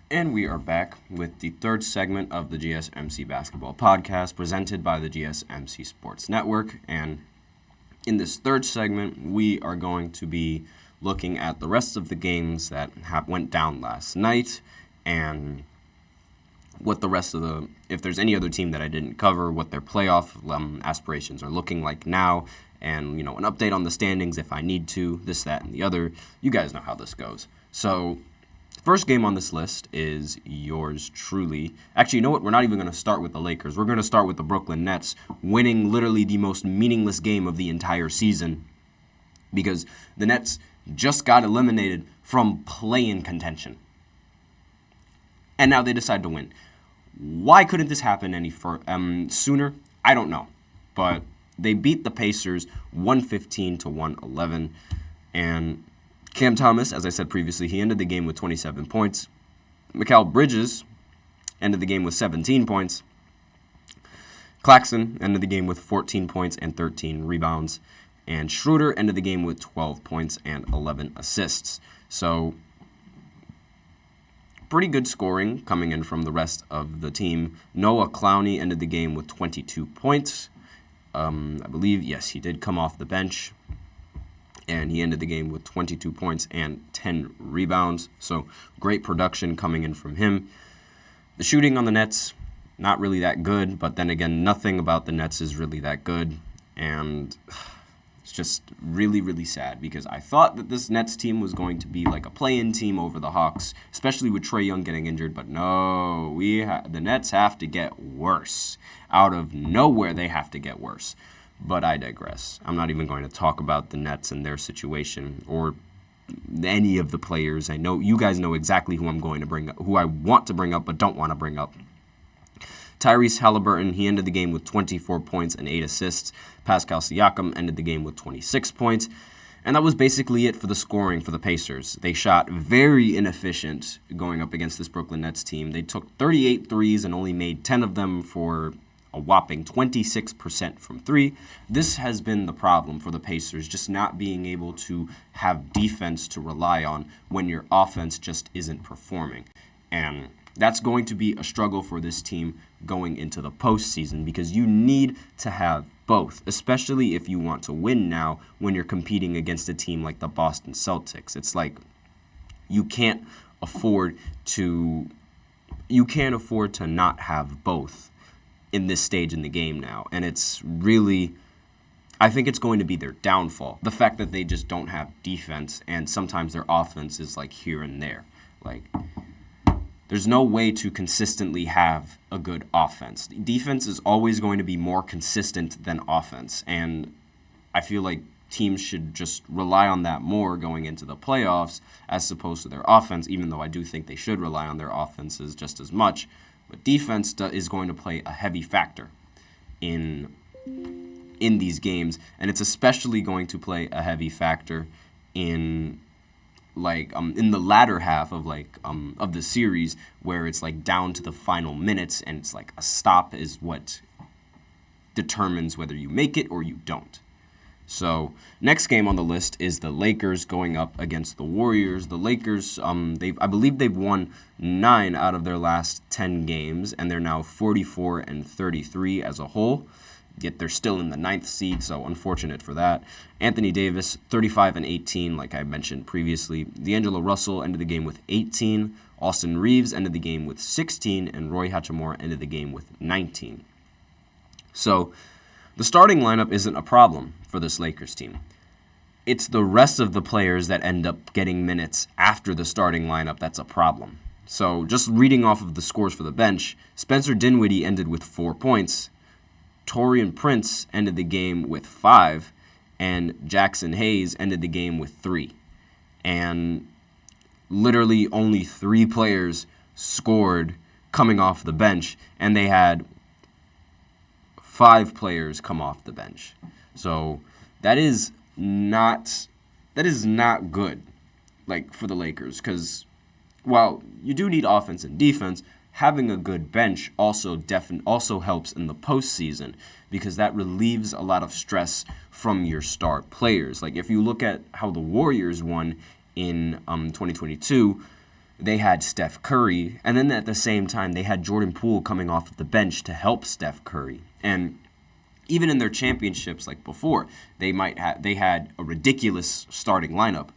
And we are back with the third segment of the GSMC Basketball Podcast presented by the GSMC Sports Network. And in this third segment, we are going to be looking at the rest of the games that went down last night and what the rest of if there's any other team that I didn't cover, what their playoff aspirations are looking like now, and, an update on the standings if I need to, this, that, and the other. You guys know how this goes. So, first game on this list is yours truly. Actually, you know what? We're not even going to start with the Lakers. We're going to start with the Brooklyn Nets winning literally the most meaningless game of the entire season because the Nets just got eliminated from play-in contention. And now they decide to win. Why couldn't this happen any sooner? I don't know. But they beat the Pacers 115-111. And Cam Thomas, as I said previously, he ended the game with 27 points. Mikal Bridges ended the game with 17 points. Claxton ended the game with 14 points and 13 rebounds. And Schroeder ended the game with 12 points and 11 assists. So, pretty good scoring coming in from the rest of the team. Noah Clowney ended the game with 22 points. I believe, yes, he did come off the bench. And he ended the game with 22 points and 10 rebounds. So, great production coming in from him. The shooting on the Nets, not really that good. But then again, nothing about the Nets is really that good. And it's just really, really sad because I thought that this Nets team was going to be like a play-in team over the Hawks, especially with Trae Young getting injured. But no, the Nets have to get worse. Out of nowhere, they have to get worse. But I digress. I'm not even going to talk about the Nets and their situation or any of the players. I know you guys know exactly who I'm going to bring up, who I want to bring up but don't want to bring up. Tyrese Halliburton, he ended the game with 24 points and 8 assists. Pascal Siakam ended the game with 26 points. And that was basically it for the scoring for the Pacers. They shot very inefficient going up against this Brooklyn Nets team. They took 38 threes and only made 10 of them for a whopping 26% from three. This has been the problem for the Pacers, just not being able to have defense to rely on when your offense just isn't performing. And that's going to be a struggle for this team going into the postseason because you need to have both, especially if you want to win now when you're competing against a team like the Boston Celtics. It's like you can't afford to not have both in this stage in the game now. And it's really, I think it's going to be their downfall. The fact that they just don't have defense and sometimes their offense is like here and there. Like, there's no way to consistently have a good offense. Defense is always going to be more consistent than offense. And I feel like teams should just rely on that more going into the playoffs as opposed to their offense, even though I do think they should rely on their offenses just as much. But defense is going to play a heavy factor in these games, and it's especially going to play a heavy factor in the latter half of of the series where it's like down to the final minutes and it's like a stop is what determines whether you make it or you don't. So, next game on the list is the Lakers going up against the Warriors. The Lakers, I believe they've won 9 out of their last 10 games, and they're now 44-33 as a whole. Yet they're still in the 9th seed, so unfortunate for that. Anthony Davis, 35-18, like I mentioned previously. D'Angelo Russell ended the game with 18. Austin Reeves ended the game with 16, and Roy Hachimura ended the game with 19. So, the starting lineup isn't a problem for this Lakers team. It's the rest of the players that end up getting minutes after the starting lineup that's a problem. So just reading off of the scores for the bench, Spencer Dinwiddie ended with 4 points, Taurean Prince ended the game with 5, and Jackson Hayes ended the game with 3. And literally only 3 players scored coming off the bench, and they had 5 players come off the bench. So that is not good, for the Lakers, because while you do need offense and defense, having a good bench also helps in the postseason because that relieves a lot of stress from your star players. Like if you look at how the Warriors won in 2022, they had Steph Curry, and then at the same time, they had Jordan Poole coming off of the bench to help Steph Curry. And even in their championships, like before, they had a ridiculous starting lineup,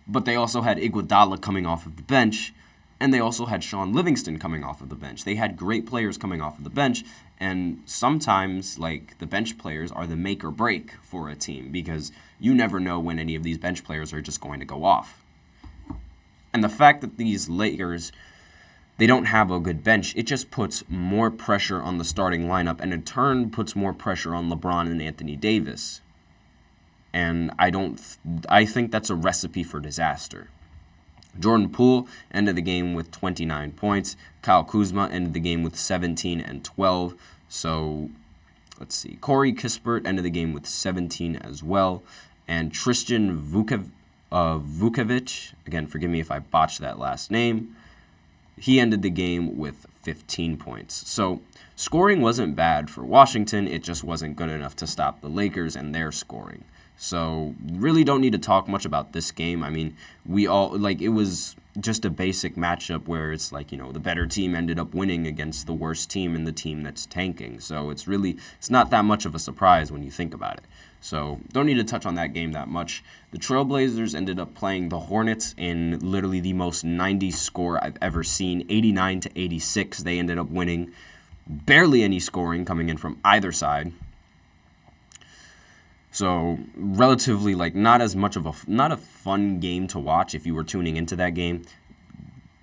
but they also had Iguodala coming off of the bench, and they also had Sean Livingston coming off of the bench. They had great players coming off of the bench, and sometimes, like, the bench players are the make or break for a team because you never know when any of these bench players are just going to go off. And the fact that these Lakers, they don't have a good bench, it just puts more pressure on the starting lineup, and in turn puts more pressure on LeBron and Anthony Davis. And I think that's a recipe for disaster. Jordan Poole ended the game with 29 points. Kyle Kuzma ended the game with 17 and 12. So, let's see. Corey Kispert ended the game with 17 as well. And Tristan Vukovic, again, forgive me if I botched that last name, he ended the game with 15 points. So, scoring wasn't bad for Washington. It just wasn't good enough to stop the Lakers and their scoring. So, really don't need to talk much about this game. I mean, it was just a basic matchup where it's like, the better team ended up winning against the worst team and the team that's tanking. So, it's not that much of a surprise when you think about it. So, don't need to touch on that game that much. The Trailblazers ended up playing the Hornets in literally the most 90s score I've ever seen, 89-86. They ended up winning. Barely any scoring coming in from either side. So, relatively, not a fun game to watch if you were tuning into that game.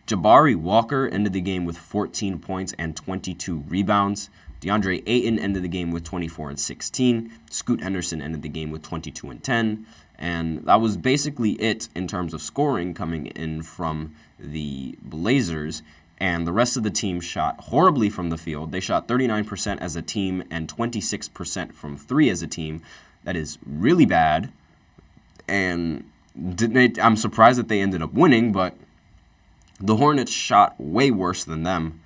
Jabari Walker ended the game with 14 points and 22 rebounds. DeAndre Ayton ended the game with 24 and 16. Scoot Henderson ended the game with 22 and 10. And that was basically it in terms of scoring coming in from the Blazers. And the rest of the team shot horribly from the field. They shot 39% as a team and 26% from three as a team. That is really bad, and I'm surprised that they ended up winning, but the Hornets shot way worse than them,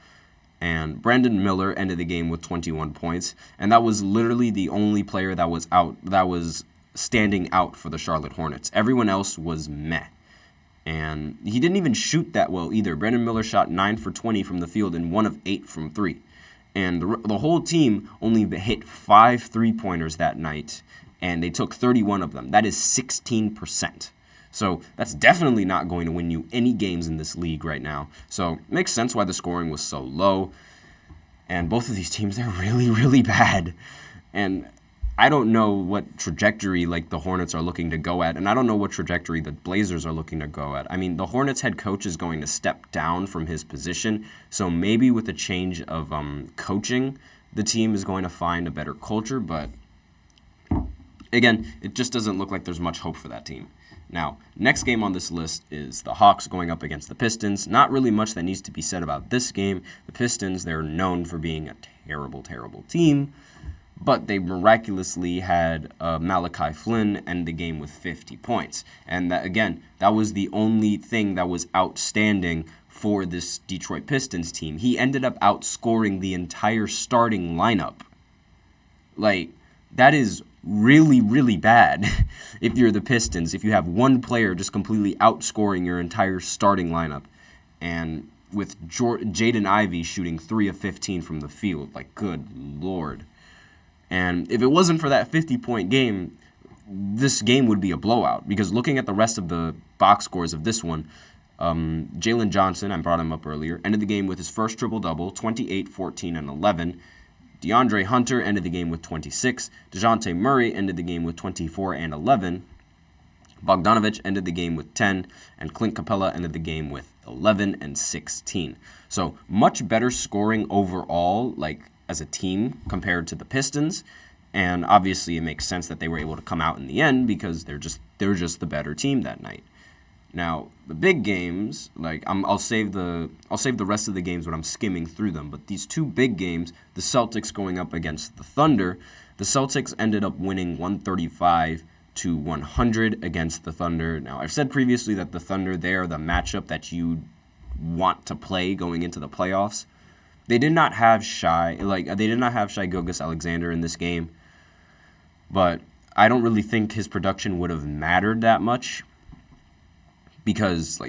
and Brandon Miller ended the game with 21 points, and that was literally the only player that was standing out for the Charlotte Hornets. Everyone else was meh, and he didn't even shoot that well either. Brandon Miller shot 9 for 20 from the field and 1 of 8 from 3, and the whole team only hit 5 3-pointers that night, and they took 31 of them. That is 16%. So that's definitely not going to win you any games in this league right now. So it makes sense why the scoring was so low. And both of these teams, they're really, really bad. And I don't know what trajectory the Hornets are looking to go at, and I don't know what trajectory the Blazers are looking to go at. I mean, the Hornets head coach is going to step down from his position, so maybe with a change of coaching, the team is going to find a better culture, but again, it just doesn't look like there's much hope for that team. Now, next game on this list is the Hawks going up against the Pistons. Not really much that needs to be said about this game. The Pistons, they're known for being a terrible, terrible team, but they miraculously had Malachi Flynn end the game with 50 points. And that was the only thing that was outstanding for this Detroit Pistons team. He ended up outscoring the entire starting lineup. That is really, really bad if you're the Pistons, if you have one player just completely outscoring your entire starting lineup, and with Jaden Ivey shooting 3 of 15 from the field. Good Lord. And if it wasn't for that 50-point game, this game would be a blowout, because looking at the rest of the box scores of this one, Jalen Johnson, I brought him up earlier, ended the game with his first triple-double, 28, 14, and 11. DeAndre Hunter ended the game with 26. DeJounte Murray ended the game with 24 and 11. Bogdanovich ended the game with 10. And Clint Capella ended the game with 11 and 16. So much better scoring overall, as a team compared to the Pistons. And obviously it makes sense that they were able to come out in the end because they're just the better team that night. Now, the big games, I'll save the rest of the games when I'm skimming through them, but these two big games, the Celtics going up against the Thunder, the Celtics ended up winning 135-100 against the Thunder. Now, I've said previously that the Thunder, they're the matchup that you want to play going into the playoffs. They did not have Shai Gilgeous-Alexander in this game, but I don't really think his production would have mattered that much. Because,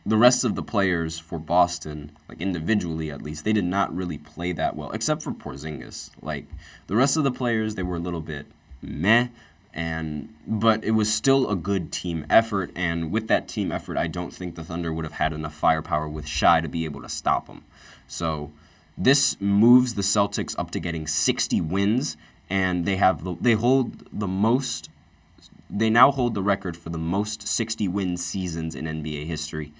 the rest of the players for Boston, like individually at least, they did not really play that well, except for Porzingis. Like, the rest of the players, they were a little bit meh, but it was still a good team effort, and with that team effort, I don't think the Thunder would have had enough firepower with Shai to be able to stop them. So this moves the Celtics up to getting 60 wins, and they now hold the record for the most 60-win seasons in NBA history.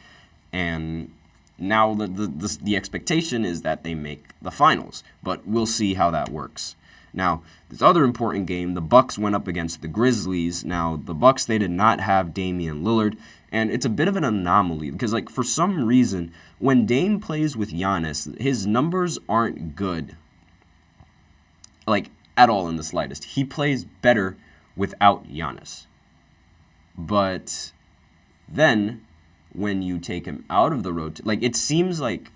And now the expectation is that they make the finals, but we'll see how that works. Now, this other important game, the Bucks went up against the Grizzlies. Now, the Bucks, they did not have Damian Lillard, and it's a bit of an anomaly because, like, for some reason, when Dame plays with Giannis, his numbers aren't good, like, at all in the slightest. He plays better without Giannis. But then when you take him out of the rotation, like, it seems like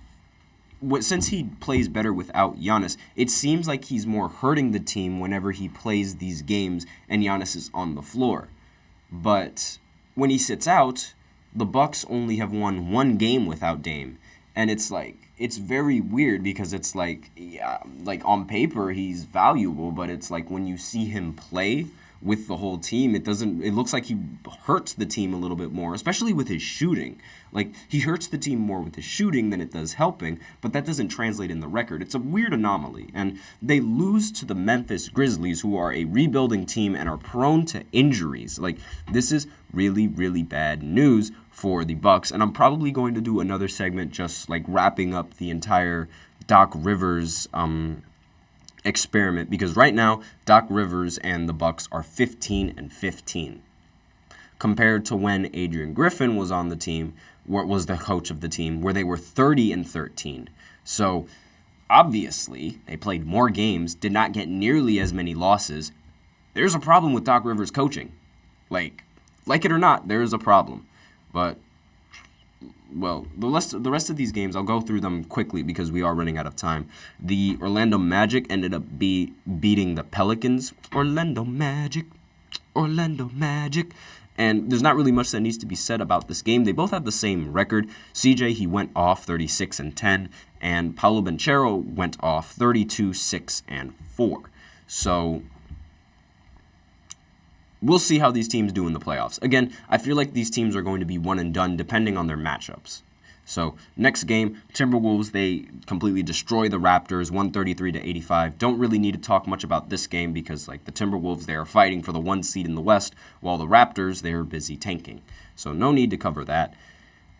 since he plays better without Giannis, it seems like he's more hurting the team whenever he plays these games and Giannis is on the floor. But when he sits out, the Bucks only have won one game without Dame. And it's like, it's very weird because it's like, yeah, like on paper he's valuable, but it's like when you see him play with the whole team, it looks like he hurts the team a little bit more, especially with his shooting. Like, he hurts the team more with his shooting than it does helping, but that doesn't translate in the record. It's a weird anomaly, and they lose to the Memphis Grizzlies, who are a rebuilding team and are prone to injuries. Like, this is really, really bad news for the Bucks, and I'm probably going to do another segment just, like, wrapping up the entire Doc Rivers experiment, because right now Doc Rivers and the Bucks are 15-15 compared to when Adrian Griffin was on the team, was the coach of the team, where they were 30-13. So obviously they played more games, did not get nearly as many losses. There's a problem with Doc Rivers coaching. Like it or not, there is a problem. But well, the rest of these games, I'll go through them quickly because we are running out of time. The Orlando Magic ended up beating the Pelicans. Orlando Magic. And there's not really much that needs to be said about this game. They both have the same record. CJ, he went off 36-10, and Paolo Banchero went off 32-6-4. So we'll see how these teams do in the playoffs. Again, I feel like these teams are going to be one and done depending on their matchups. So next game, Timberwolves, they completely destroy the Raptors, 133-85. Don't really need to talk much about this game because, like, the Timberwolves, they are fighting for the 1 seed in the West, while the Raptors, they are busy tanking. So no need to cover that.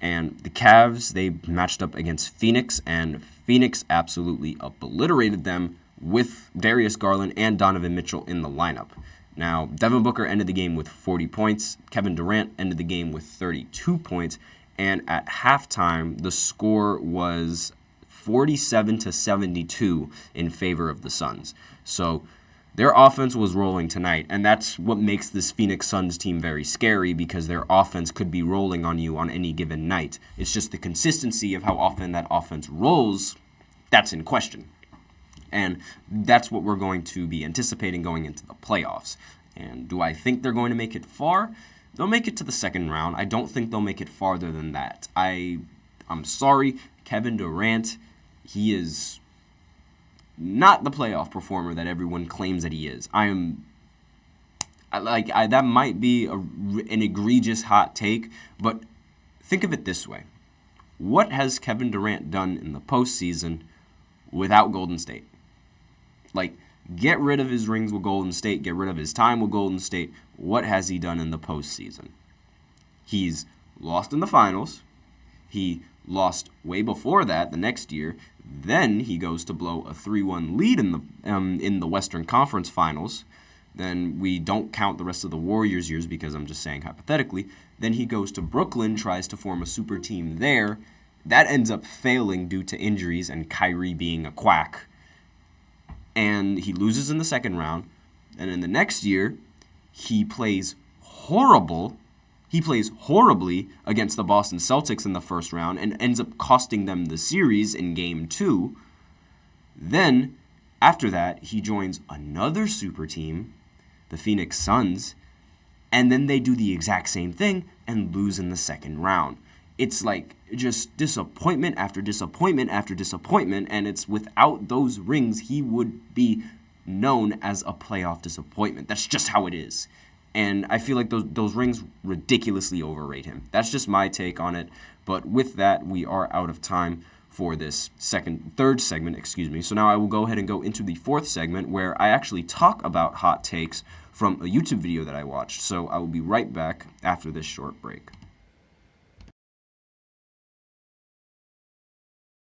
And the Cavs, they matched up against Phoenix, and Phoenix absolutely obliterated them with Darius Garland and Donovan Mitchell in the lineup. Now, Devin Booker ended the game with 40 points. Kevin Durant ended the game with 32 points. And at halftime, the score was 47-72 in favor of the Suns. So their offense was rolling tonight, and that's what makes this Phoenix Suns team very scary because their offense could be rolling on you on any given night. It's just the consistency of how often that offense rolls that's in question. And that's what we're going to be anticipating going into the playoffs. And do I think they're going to make it far? They'll make it to the second round. I don't think they'll make it farther than that. I'm sorry, Kevin Durant, he is not the playoff performer that everyone claims that he is. That might be an egregious hot take, but think of it this way. What has Kevin Durant done in the postseason without Golden State? Like, get rid of his rings with Golden State, get rid of his time with Golden State. What has he done in the postseason? He's lost in the finals. He lost way before that, the next year. Then he goes to blow a 3-1 lead in the Western Conference Finals. Then we don't count the rest of the Warriors years because I'm just saying hypothetically. Then he goes to Brooklyn, tries to form a super team there. That ends up failing due to injuries and Kyrie being a quack. And he loses in the second round. And in the next year, he plays horrible. He plays horribly against the Boston Celtics in the first round and ends up costing them the series in Game 2. Then, after that, he joins another super team, the Phoenix Suns, and then they do the exact same thing and lose in the second round. it's like just disappointment after disappointment after disappointment, and it's without those rings, he would be known as a playoff disappointment. That's just how it is. And I feel like those rings ridiculously overrate him. That's just my take on it. But with that, we are out of time for this third segment. So now I will go ahead and go into the fourth segment where I actually talk about hot takes from a YouTube video that I watched. So I will be right back after this short break.